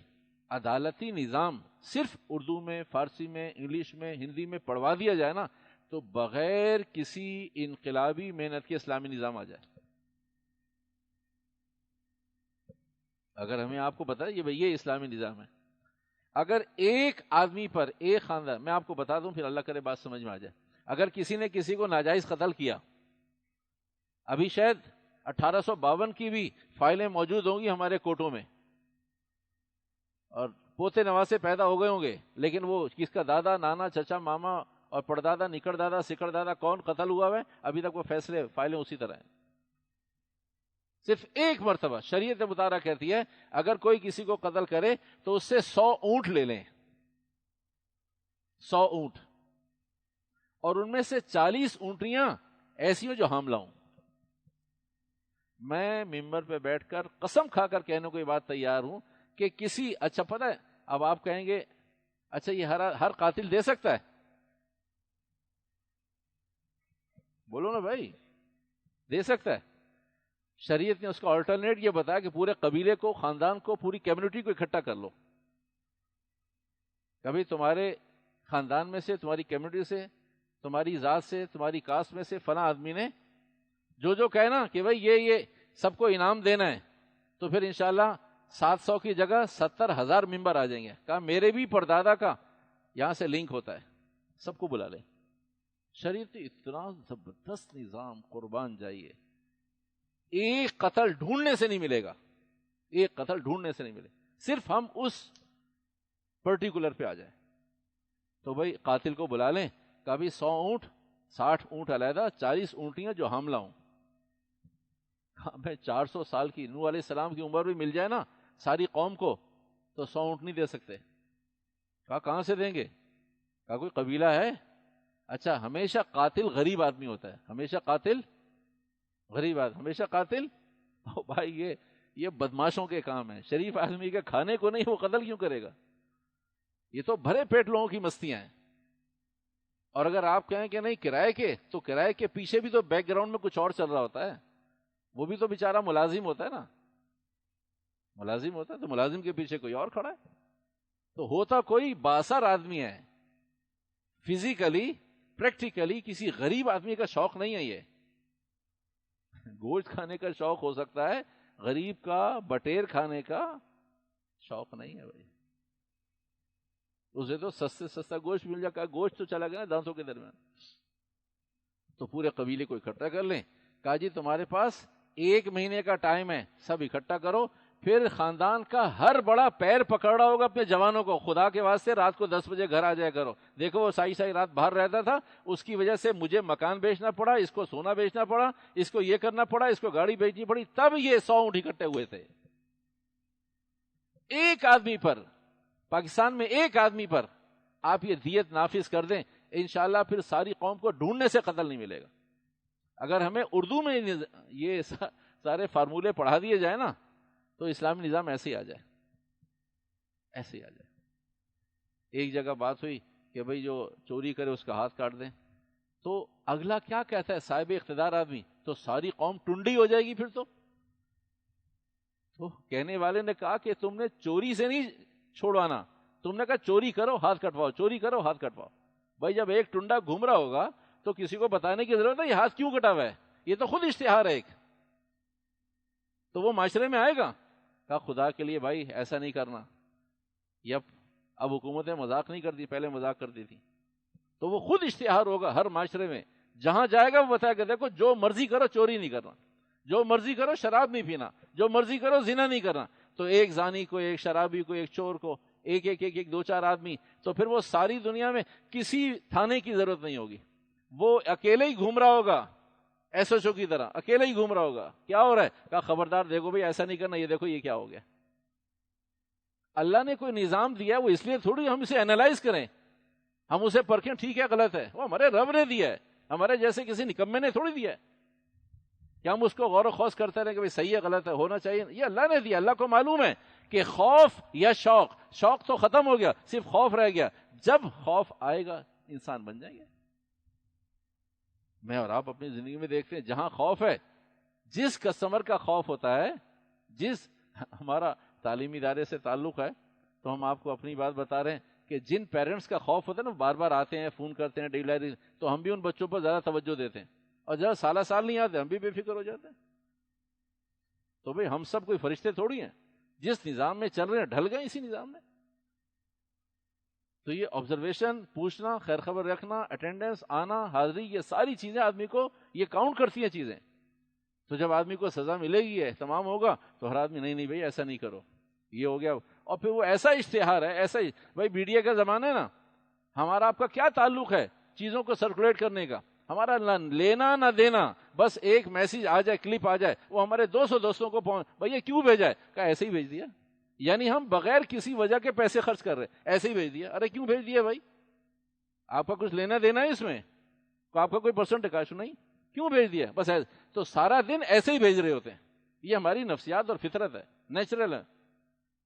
Speaker 1: عدالتی نظام صرف اردو میں، فارسی میں، انگلش میں، ہندی میں پڑھوا دیا جائے نا، تو بغیر کسی انقلابی محنت کے اسلامی نظام آ جائے. اگر ہمیں آپ کو بتا یہ اسلامی نظام ہے، اگر ایک آدمی پر ایک خاندان، میں آپ کو بتا دوں پھر اللہ کرے بات سمجھ میں آ جائے، اگر کسی نے کسی کو ناجائز قتل کیا، ابھی شاید 1852 کی بھی فائلیں موجود ہوں گی ہمارے کورٹوں میں، اور پوتے نواسے پیدا ہو گئے ہوں گے، لیکن وہ کس کا دادا، نانا، چچا، ماما اور پردادا، نکڑ دادا، سکڑ دادا کون قتل ہوا ہے، ابھی تک وہ فائلیں اسی طرح ہیں. صرف ایک مرتبہ شریعت مطالعہ کہتی ہے اگر کوئی کسی کو قتل کرے تو اس سے 100 اونٹ لے لیں، 100 اونٹ، اور ان میں سے 40 اونٹیاں ایسی ہوں جو حاملہ ہوں. میں ممبر پہ بیٹھ کر قسم کھا کر کہنے کو یہ بات تیار ہوں کہ کسی، اچھا پتہ ہے اب آپ کہیں گے اچھا یہ ہر قاتل دے سکتا ہے؟ بولو نا بھائی، دے سکتا ہے؟ شریعت نے اس کا آلٹرنیٹ یہ بتایا کہ پورے قبیلے کو، خاندان کو، پوری کمیونٹی کو اکٹھا کر لو. کبھی تمہارے خاندان میں سے، تمہاری کمیونٹی سے، تمہاری ذات سے، تمہاری کاسٹ میں سے فلاں آدمی نے جو کہنا کہ بھائی یہ سب کو انعام دینا ہے، تو پھر انشاءاللہ 700 کی جگہ 70,000 ممبر آ جائیں گے. کہا میرے بھی پردادا کا یہاں سے لنک ہوتا ہے، سب کو بلا لیں. شریعت اتنا زبردست نظام، قربان جائیے. ایک قتل ڈھونڈنے سے نہیں ملے گا، ایک قتل ڈھونڈنے سے نہیں ملے، صرف ہم اس پرٹیکولر پہ آ جائیں. تو بھائی قاتل کو بلا لیں، کبھی 100 اونٹ، 60 اونٹ علیحدہ، 40 اونٹیاں جو حاملہ ہوں. ہمیں 400 سال کی نوح علیہ السلام کی عمر بھی مل جائے نا ساری قوم کو، تو 100 اونٹ نہیں دے سکتے. کہا کہاں سے دیں گے؟ کہا کوئی قبیلہ ہے؟ اچھا ہمیشہ قاتل غریب آدمی ہوتا ہے، ہمیشہ قاتل غریب آدمی، ہمیشہ قاتل. بھائی یہ بدماشوں کے کام ہے، شریف آدمی کے کھانے کو نہیں، وہ قتل کیوں کرے گا؟ یہ تو بھرے پیٹ لوگوں کی مستیاں ہیں. اور اگر آپ کہیں کہ نہیں کرائے کے، تو کرائے کے پیچھے بھی تو بیک گراؤنڈ میں کچھ اور چل رہا ہوتا ہے. وہ بھی تو بیچارہ ملازم ہوتا ہے نا، ملازم ہوتا ہے، تو ملازم کے پیچھے کوئی اور کھڑا ہے. تو ہوتا کوئی بااثر آدمی ہے، فزیکلی پریکٹیکلی کسی غریب آدمی کا شوق نہیں ہے. یہ گوشت کھانے کا شوق ہو سکتا ہے، غریب کا بٹیر کھانے کا شوق نہیں ہے. بھائی اسے تو سستے سستا گوشت مل جائے، گوشت تو چلا گیا نا دانتوں کے درمیان. تو پورے قبیلے کو اکٹھا کر لیں. کہا جی تمہارے پاس 1 مہینے کا ٹائم ہے، سب اکٹھا کرو. پھر خاندان کا ہر بڑا پیر پکڑ رہا ہوگا اپنے جوانوں کو، خدا کے واسطے رات کو 10 بجے گھر آ جایا کرو. دیکھو وہ سائی رات باہر رہتا تھا، اس کی وجہ سے مجھے مکان بیچنا پڑا، اس کو سونا بیچنا پڑا، اس کو یہ کرنا پڑا، اس کو گاڑی بیچنی پڑی، تب یہ 100 اونٹ اکٹھے ہوئے تھے. ایک آدمی پر، پاکستان میں ایک آدمی پر آپ یہ دیت نافذ کر دیں، انشاءاللہ پھر ساری قوم کو ڈھونڈنے سے قتل نہیں ملے گا. اگر ہمیں اردو میں یہ سارے فارمولے پڑھا دیے جائے نا، تو اسلامی نظام ایسے ہی آ جائے، ایسے ہی آ جائے. ایک جگہ بات ہوئی کہ بھئی جو چوری کرے اس کا ہاتھ کاٹ دیں. تو اگلا کیا کہتا ہے صاحب اقتدار آدمی؟ تو ساری قوم ٹنڈی ہو جائے گی پھر تو کہنے والے نے کہا کہ تم نے چوری سے نہیں چھوڑوانا، تم نے کہا چوری کرو ہاتھ کٹواؤ، چوری کرو ہاتھ کٹواؤ۔ بھائی جب ایک ٹنڈا گھوم رہا ہوگا تو کسی کو بتانے کی ضرورت ہے یہ ہاتھ کیوں کٹا ہوا ہے، یہ تو خود اشتہار ہے ایک، تو وہ معاشرے میں آئے گا۔ کہا خدا کے لیے بھائی ایسا نہیں کرنا، یہ اب حکومتیں مذاق نہیں کرتی، پہلے مذاق کرتی تھی، تو وہ خود اشتہار ہوگا ہر معاشرے میں، جہاں جائے گا وہ بتایا کہ دیکھو جو مرضی کرو چوری نہیں کرنا، جو مرضی کرو شراب نہیں پینا، جو مرضی کرو زنا نہیں کرنا۔ تو ایک زانی کو، ایک شرابی کو، ایک چور کو، ایک ایک ایک ایک دو چار آدمی، تو پھر وہ ساری دنیا میں کسی تھانے کی ضرورت نہیں ہوگی، وہ اکیلے ہی گھوم رہا ہوگا ایس ایچ او کی طرح، اکیلے ہی گھوم رہا ہوگا۔ کیا ہو رہا ہے؟ کہا خبردار دیکھو بھائی ایسا نہیں کرنا، یہ دیکھو یہ کیا ہو گیا۔ اللہ نے کوئی نظام دیا ہے، وہ اس لیے تھوڑی ہم اسے اینالائز کریں، ہم اسے پرکھیں ٹھیک ہے غلط ہے، وہ ہمارے رب نے دیا ہے، ہمارے جیسے کسی نکمے نے تھوڑی دیا ہے کہ ہم اس کو غور و خوض کرتے رہیں کہ بھائی صحیح ہے غلط ہے، ہونا چاہیے۔ یہ اللہ نے دیا، اللہ کو معلوم ہے کہ خوف یا شوق، شوق تو ختم ہو گیا، صرف خوف رہ گیا، جب خوف آئے گا انسان بن جائیں گے۔ میں اور آپ اپنی زندگی میں دیکھتے ہیں جہاں خوف ہے، جس کسٹمر کا خوف ہوتا ہے، جس ہمارا تعلیمی ادارے سے تعلق ہے، تو ہم آپ کو اپنی بات بتا رہے ہیں کہ جن پیرنٹس کا خوف ہوتا ہے نا، بار بار آتے ہیں، فون کرتے ہیں، ڈیلی، تو ہم بھی ان بچوں پر زیادہ توجہ دیتے ہیں، اور جب سالہ سال نہیں آتے ہم بھی بے فکر ہو جاتے ہیں۔ تو بھئی ہم سب کوئی فرشتے تھوڑی ہیں، جس نظام میں چل رہے ہیں ڈھل گئے اسی نظام میں۔ تو یہ آبزرویشن، پوچھنا، خیر خبر رکھنا، اٹینڈنس، آنا، حاضری، یہ ساری چیزیں آدمی کو یہ کاؤنٹ کرتی ہیں چیزیں۔ تو جب آدمی کو سزا ملے گی ہے، تمام ہوگا، تو ہر آدمی نہیں بھائی ایسا نہیں کرو، یہ ہو گیا۔ اور پھر وہ ایسا اشتہار ہے، ایسا ہی بھائی میڈیا کا زمانہ ہے نا، ہمارا آپ کا کیا تعلق ہے چیزوں کو سرکولیٹ کرنے کا؟ ہمارا لینا نہ دینا، بس ایک میسج آ جائے، کلپ آ جائے، وہ ہمارے 200 دوستوں کو بھائی یہ کیوں بھیجا ہے؟ کہا ایسے ہی بھیج دیا، یعنی ہم بغیر کسی وجہ کے پیسے خرچ کر رہے، ایسے ہی بھیج دیا۔ ارے کیوں بھیج دیا بھائی؟ آپ کا کچھ لینا دینا ہے اس میں؟ آپ کا کوئی پرسنٹ کاش نہیں، کیوں بھیج دیا؟ بس ایسے، تو سارا دن ایسے ہی بھیج رہے ہوتے ہیں، یہ ہماری نفسیات اور فطرت ہے، نیچرل ہے،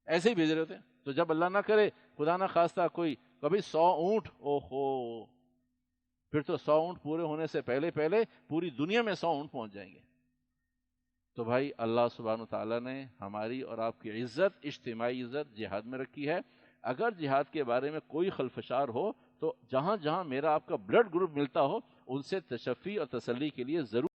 Speaker 1: ایسے ہی بھیج رہے ہوتے ہیں۔ تو جب اللہ نہ کرے، خدا نہ خواستہ، کوئی کبھی 100 اونٹ، اوہو، پھر تو 100 اونٹ پورے ہونے سے پہلے پہلے پوری دنیا میں 100 اونٹ پہنچ جائیں گے۔ تو بھائی اللہ سبحانہ وتعالیٰ نے ہماری اور آپ کی عزت، اجتماعی عزت جہاد میں رکھی ہے۔ اگر جہاد کے بارے میں کوئی خلفشار ہو تو جہاں جہاں میرا آپ کا بلڈ گروپ ملتا ہو، ان سے تشفی اور تسلی کے لیے ضرور